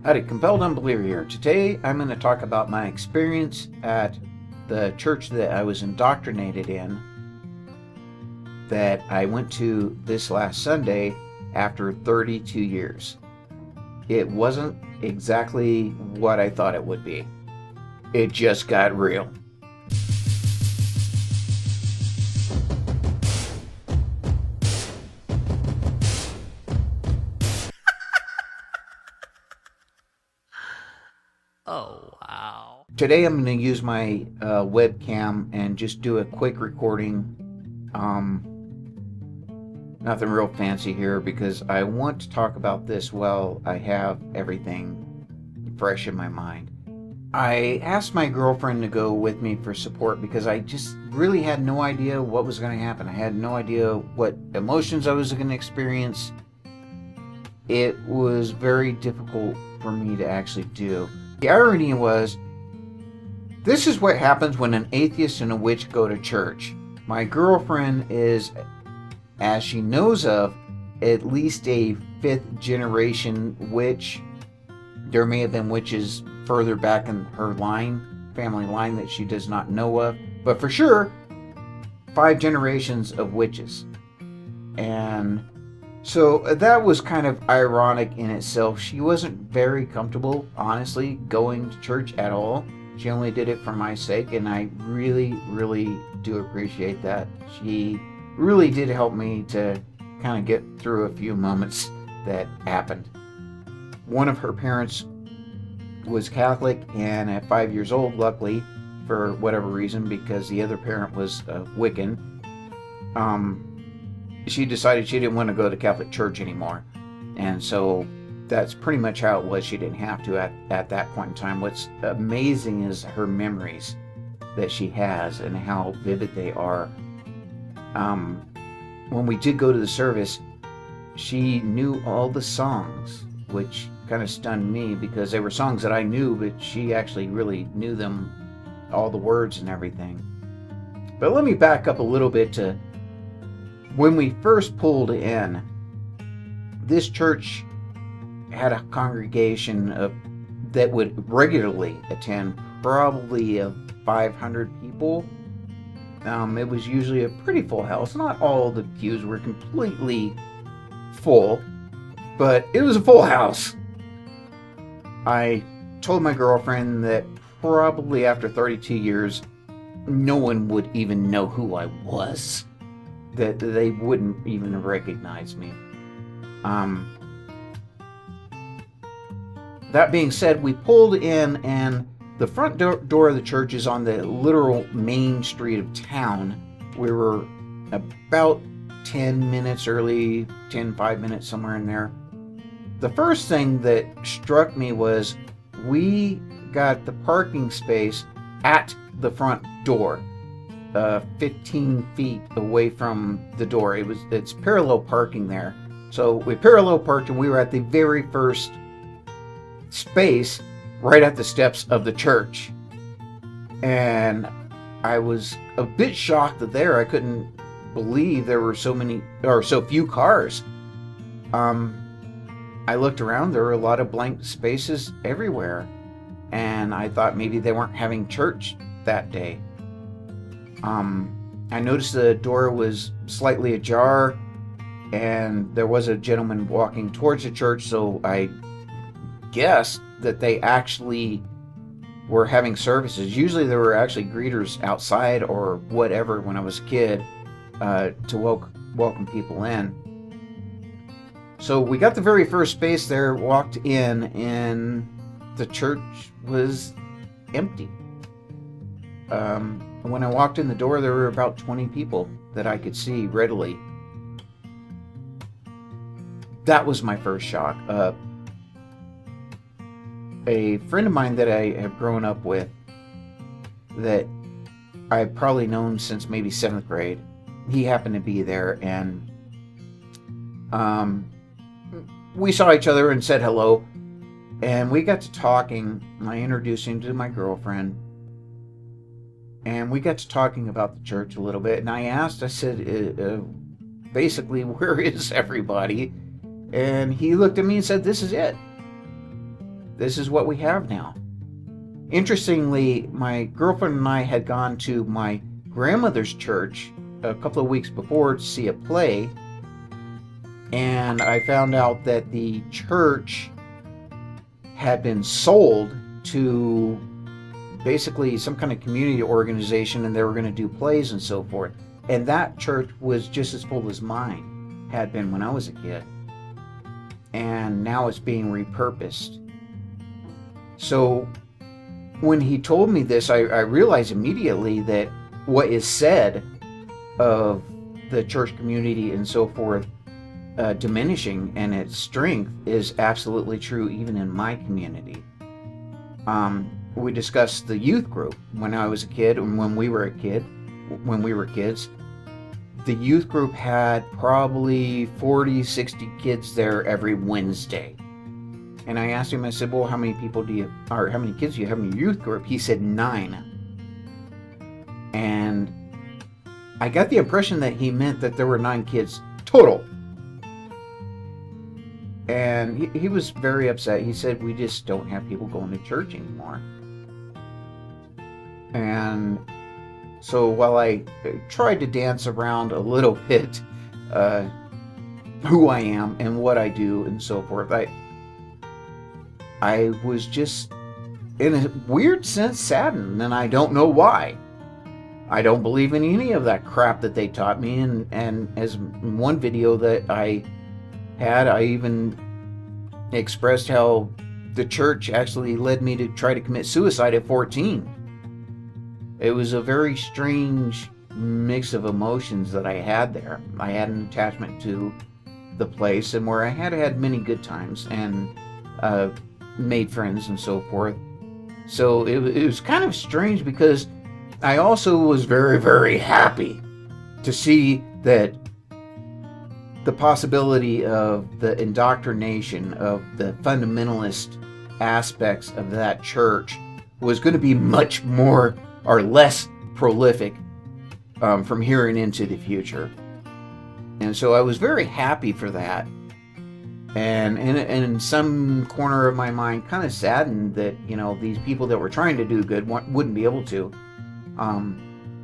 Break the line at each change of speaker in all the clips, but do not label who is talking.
Howdy, Compelled Unbeliever here. Today I'm going to talk about my experience at the church that I was indoctrinated in, that I went to this last Sunday after 32 years. It wasn't exactly what I thought it would be. It just got real.
Oh, wow.
Today I'm going to use my webcam and just do a quick recording. Nothing real fancy here because I want to talk about this while I have everything fresh in my mind. I asked my girlfriend to go with me for support because I just really had no idea what was going to happen. I had no idea what emotions I was going to experience. It was very difficult for me to actually do. The irony was, this is what happens when an atheist and a witch go to church. My girlfriend is, as she knows of, at least a 5th generation witch. There may have been witches further back in her family line that she does not know of, but for sure, 5 generations of witches. And so that was kind of ironic in itself. She wasn't very comfortable, honestly, going to church at all. She only did it for my sake, and I really, really do appreciate that. She really did help me to kind of get through a few moments that happened. One of her parents was Catholic, and at 5 years old, luckily, for whatever reason, because the other parent was Wiccan, she decided she didn't want to go to Catholic church anymore. And so that's pretty much how it was. She didn't have to at that point in time. What's amazing is her memories that she has and how vivid they are. When we did go to the service, she knew all the songs, which kind of stunned me because they were songs that I knew, but she actually really knew them, all the words and everything. But let me back up a little bit to when we first pulled in. This church had a congregation that would regularly attend, probably of 500 people. It was usually a pretty full house. Not all the pews were completely full, but it was a full house. I told my girlfriend that probably after 32 years, no one would even know who I was. That they wouldn't even recognize me. That being said, we pulled in, and the front door of the church is on the literal main street of town. We were about 10 minutes early, 5 minutes, somewhere in there. The first thing that struck me was we got the parking space at the front door. 15 feet away from the door. It's parallel parking there. So we parallel parked, and we were at the very first space right at the steps of the church. And I was a bit shocked that I couldn't believe there were so few cars. I looked around, there were a lot of blank spaces everywhere, and I thought maybe they weren't having church that day. I noticed the door was slightly ajar, and there was a gentleman walking towards the church, so I guessed that they actually were having services. Usually there were actually greeters outside or whatever when I was a kid to welcome people in. So we got the very first space there, walked in, and the church was empty. When I walked in the door, there were about 20 people that I could see readily. That was my first shock. A friend of mine that I have grown up with, that I've probably known since maybe 7th grade, he happened to be there, and we saw each other and said hello, and we got to talking. I introduced him to my girlfriend, and we got to talking about the church a little bit, and I said, basically, where is everybody? And he looked at me and said, this is it. this is what we have now. Interestingly, my girlfriend and I had gone to my grandmother's church a couple of weeks before to see a play, and I found out that the church had been sold to basically some kind of community organization, and they were going to do plays and so forth. And that church was just as full as mine had been when I was a kid. And now it's being repurposed. So when he told me this, I realized immediately that what is said of the church community and so forth diminishing and its strength is absolutely true even in my community. We discussed the youth group when I was a kid and when we were kids. The youth group had probably 40, 60 kids there every Wednesday. And I asked him, I said, well, how many kids do you have in your youth group? He said 9. And I got the impression that he meant that there were 9 kids total. And he was very upset. He said, we just don't have people going to church anymore. And so while I tried to dance around a little bit who I am and what I do and so forth, I was just, in a weird sense, saddened, and I don't know why. I don't believe in any of that crap that they taught me, and as in one video that I had, I even expressed how the church actually led me to try to commit suicide at 14. It was a very strange mix of emotions that I had there. I had an attachment to the place, and where I had had many good times and made friends and so forth. So it was kind of strange, because I also was very, very happy to see that the possibility of the indoctrination of the fundamentalist aspects of that church was going to be much more or less prolific from here and into the future. And so I was very happy for that. And in some corner of my mind, kind of saddened that, these people that were trying to do good wouldn't be able to,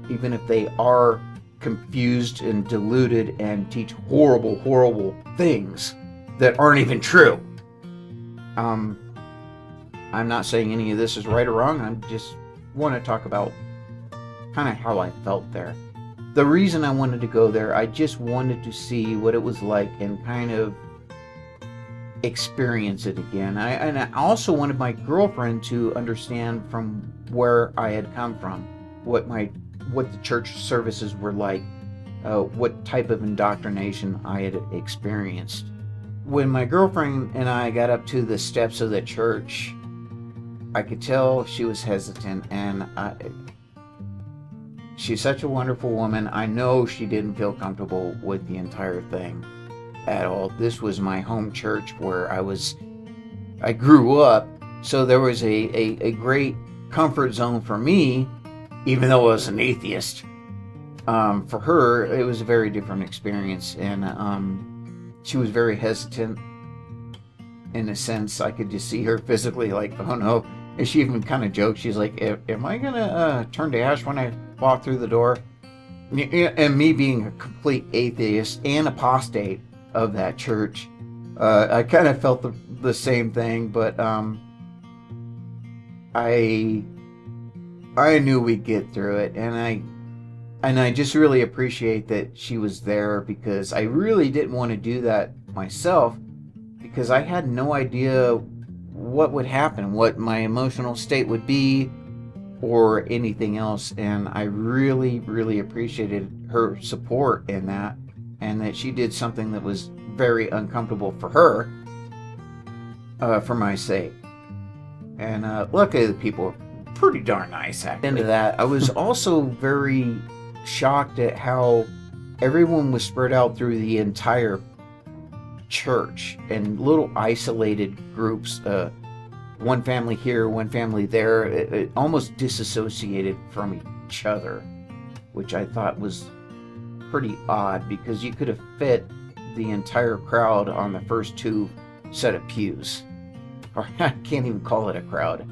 even if they are confused and deluded and teach horrible, horrible things that aren't even true. I'm not saying any of this is right or wrong. I just want to talk about kind of how I felt there. The reason I wanted to go there, I just wanted to see what it was like and kind of experience it again. And I also wanted my girlfriend to understand from where I had come from, what the church services were like, what type of indoctrination I had experienced. When my girlfriend and I got up to the steps of the church, I could tell she was hesitant, and she's such a wonderful woman. I know she didn't feel comfortable with the entire thing at all. This was my home church where I grew up, so there was a great comfort zone for me, even though I was an atheist. For her, it was a very different experience, and she was very hesitant. In a sense, I could just see her physically like, oh no. And she even kind of joked, she's like, am I gonna turn to ash when I walk through the door? And me being a complete atheist and apostate of that church, I kind of felt the same thing, but I knew we'd get through it, and I just really appreciate that she was there, because I really didn't want to do that myself, because I had no idea what would happen, what my emotional state would be, or anything else. And I really, really appreciated her support in that, and that she did something that was very uncomfortable for her, for my sake. And luckily the people were pretty darn nice, actually. Into that, I was also very shocked at how everyone was spread out through the entire church in little isolated groups, one family here, one family there. It almost disassociated from each other, which I thought was pretty odd, because you could have fit the entire crowd on the first 2 set of pews. or I can't even call it a crowd.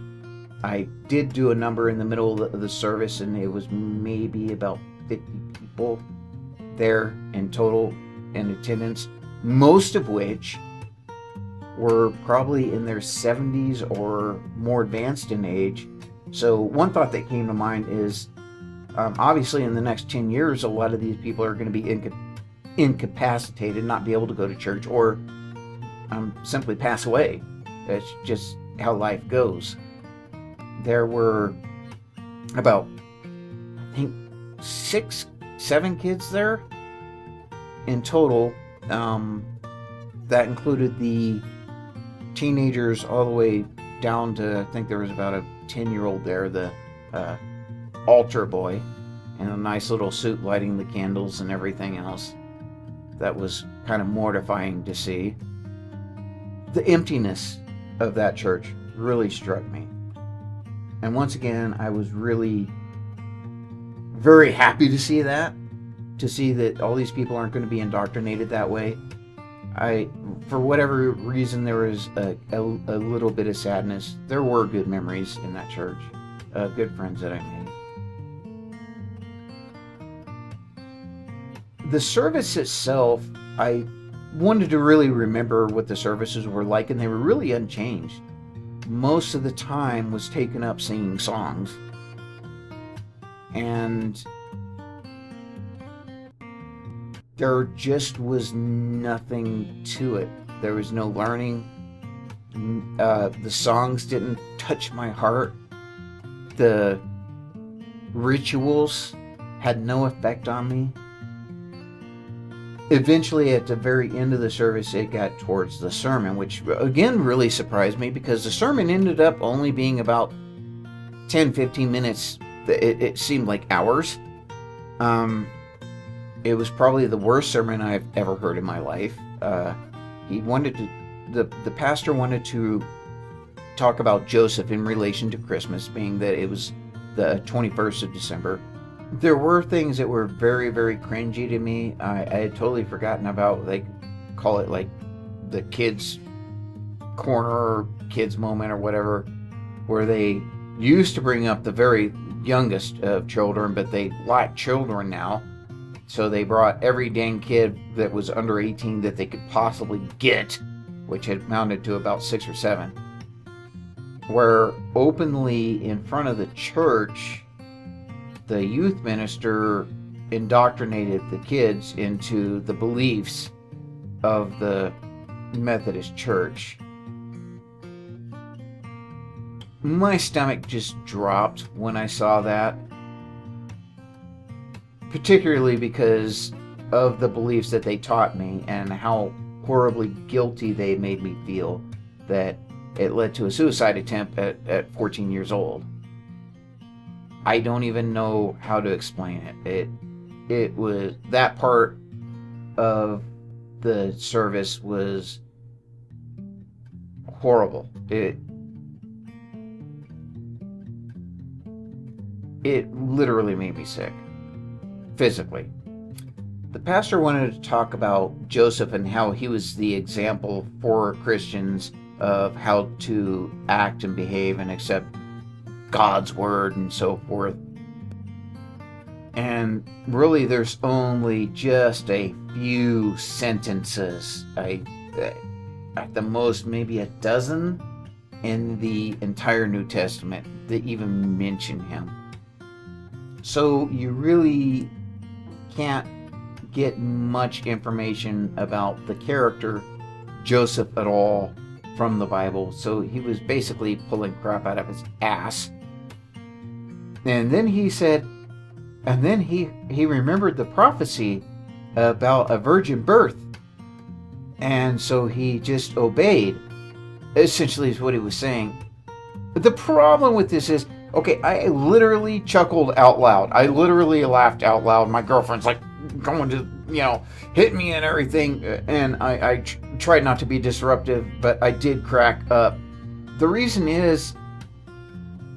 I did do a number in the middle of the service, and it was maybe about 50 people there in total in attendance, most of which were probably in their 70s or more advanced in age. So one thought that came to mind is, obviously in the next 10 years, a lot of these people are going to be incapacitated, not be able to go to church, or simply pass away. That's just how life goes. There were about, I think, 6-7 kids there in total. That included the teenagers all the way down to, I think there was about a 10-year-old there, the altar boy, in a nice little suit lighting the candles and everything else. That was kind of mortifying to see. The emptiness of that church really struck me. And once again, I was really very happy to see that all these people aren't going to be indoctrinated that way. For whatever reason, there was a little bit of sadness. There were good memories in that church, good friends that I made. The service itself, I wanted to really remember what the services were like, and they were really unchanged. Most of the time was taken up singing songs, and there just was nothing to it. There was no learning. The songs didn't touch my heart. The rituals had no effect on me. Eventually, at the very end of the service, it got towards the sermon, which again really surprised me, because the sermon ended up only being about 10-15 minutes. It seemed like hours. It was probably the worst sermon I've ever heard in my life. The pastor wanted to talk about Joseph in relation to Christmas, being that it was the 21st of December. There were things that were very, very cringy to me. I had totally forgotten about, call it like the kids corner or kids moment or whatever, where they used to bring up the very youngest of children, but they lack children now. So they brought every dang kid that was under 18 that they could possibly get, which had amounted to about 6 or 7, where openly in front of the church, the youth minister indoctrinated the kids into the beliefs of the Methodist Church. My stomach just dropped when I saw that, particularly because of the beliefs that they taught me and how horribly guilty they made me feel that it led to a suicide attempt at 14 years old. I don't even know how to explain it. It was, that part of the service was horrible. It literally made me sick, physically. The pastor wanted to talk about Joseph and how he was the example for Christians of how to act and behave and accept God's word and so forth. And really, there's only just a few sentences, at the most maybe a dozen, in the entire New Testament that even mention him. So you really can't get much information about the character Joseph at all from the Bible. So he was basically pulling crap out of his ass. And then he said, and then he remembered the prophecy about a virgin birth. And so he just obeyed, essentially is what he was saying. But the problem with this is, okay, I literally chuckled out loud. I literally laughed out loud. My girlfriend's like going to, hit me and everything. And I tried not to be disruptive, but I did crack up. The reason is,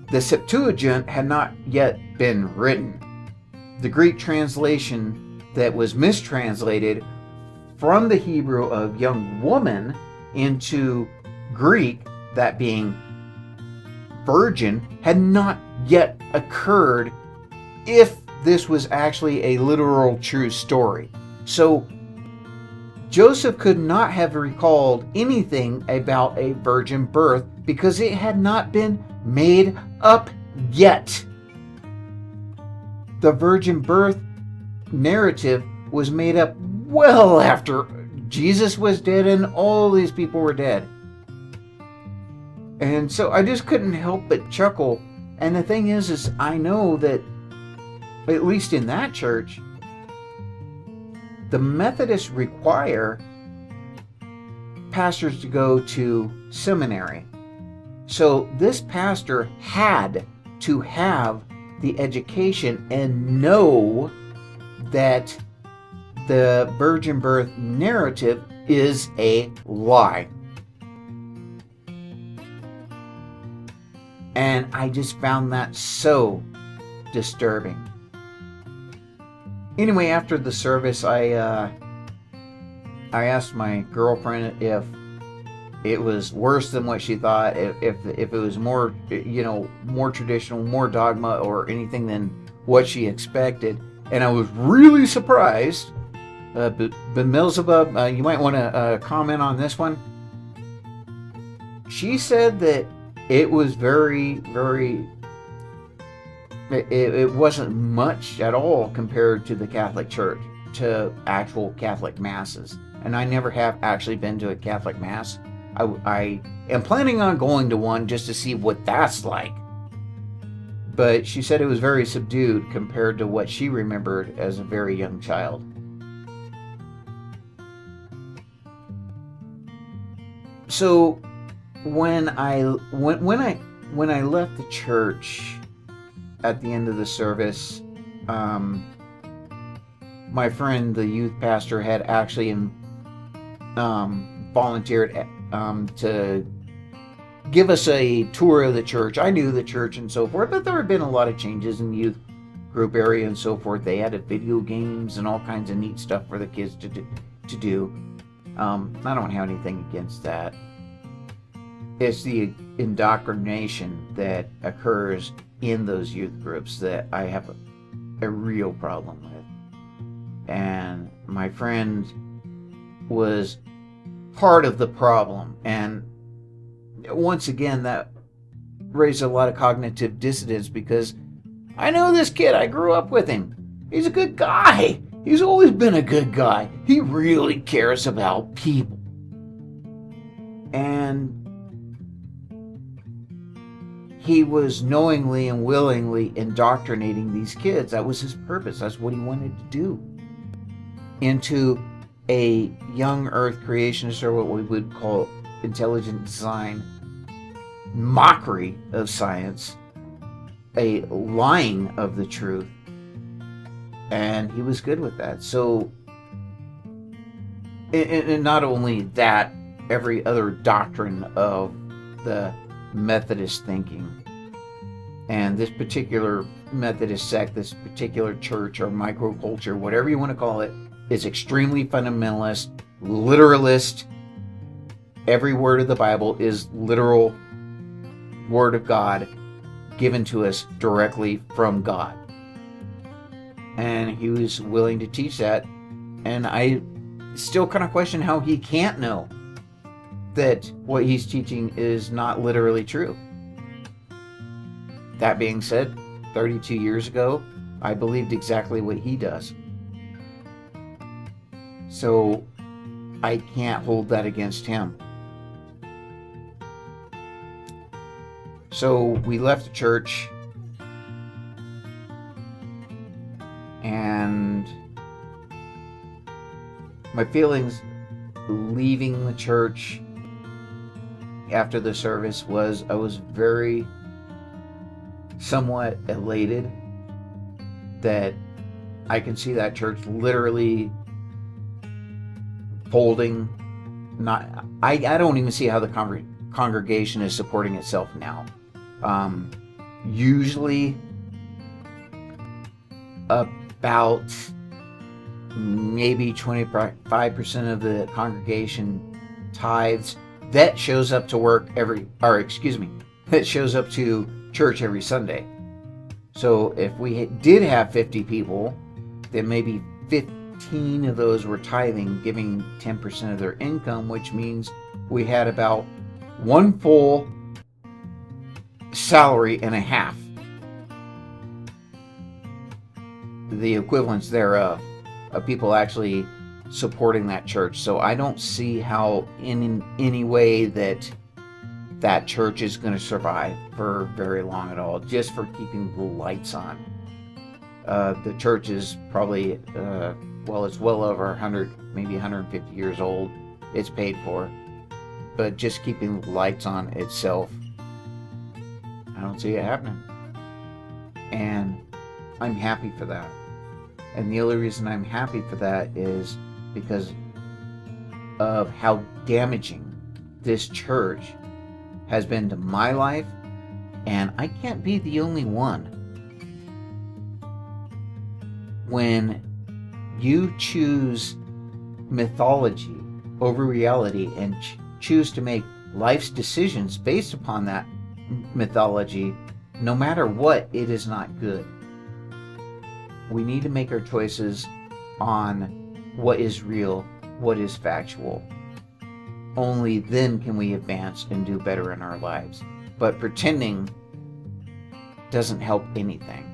the Septuagint had not yet been written. The Greek translation that was mistranslated from the Hebrew of young woman into Greek that being virgin, had not yet occurred if this was actually a literal true story. So Joseph could not have recalled anything about a virgin birth because it had not been made up yet. The virgin birth narrative was made up well after Jesus was dead and all these people were dead. And so I just couldn't help but chuckle. And the thing is I know that, at least in that church, the Methodists require pastors to go to seminary. So this pastor had to have the education and know that the virgin birth narrative is a lie. And I just found that so disturbing. Anyway, after the service, I asked my girlfriend if it was worse than what she thought, if it was more, more traditional, more dogma, or anything than what she expected. And I was really surprised. But Milzeba, you might want to comment on this one. She said that it was very, very... It wasn't much at all compared to the Catholic Church, to actual Catholic masses. And I never have actually been to a Catholic mass. I am planning on going to one just to see what that's like. But she said it was very subdued compared to what she remembered as a very young child. So when I left the church at the end of the service, my friend, the youth pastor, had actually volunteered to give us a tour of the church. I knew the church and so forth, but there had been a lot of changes in the youth group area and so forth. They added video games and all kinds of neat stuff for the kids to do. I don't have anything against that. It's the indoctrination that occurs in those youth groups that I have a real problem with. And my friend was part of the problem. And once again, that raised a lot of cognitive dissonance because I know this kid. I grew up with him. He's a good guy. He's always been a good guy. He really cares about people. And he was knowingly and willingly indoctrinating these kids. That was his purpose. That's what he wanted to do. Into a young earth creationist, or what we would call intelligent design, mockery of science, a lying of the truth. And he was good with that. So, and not only that, every other doctrine of the Methodist thinking. And this particular Methodist sect, this particular church or microculture, whatever you want to call it, is extremely fundamentalist, literalist. Every word of the Bible is literal word of God given to us directly from God. And he was willing to teach that. And I still kind of question how he can't know that what he's teaching is not literally true. That being said, 32 years ago, I believed exactly what he does. So I can't hold that against him. So we left the church, and my feelings leaving the church after the service was I was very somewhat elated that I can see that church literally folding. I don't even see how the congregation is supporting itself now. Usually about maybe 25% of the congregation tithes, that shows up to that shows up to church every Sunday. So if we did have 50 people, then maybe 15 of those were tithing, giving 10% of their income, which means we had about one full salary and a half, the equivalence thereof, of people actually supporting that church. So I don't see how in any way that church is going to survive for very long at all, just for keeping the lights on. The church is probably, it's well over 100, maybe 150 years old. It's paid for. But just keeping the lights on itself, I don't see it happening. And I'm happy for that. And the only reason I'm happy for that is because of how damaging this church has been to my life, and I can't be the only one. When you choose mythology over reality and choose to make life's decisions based upon that mythology, no matter what, it is not good. We need to make our choices on what is real, what is factual. Only then can we advance and do better in our lives. But pretending doesn't help anything.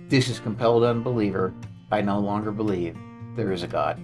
This is Compelled Unbeliever. I no longer believe there is a God.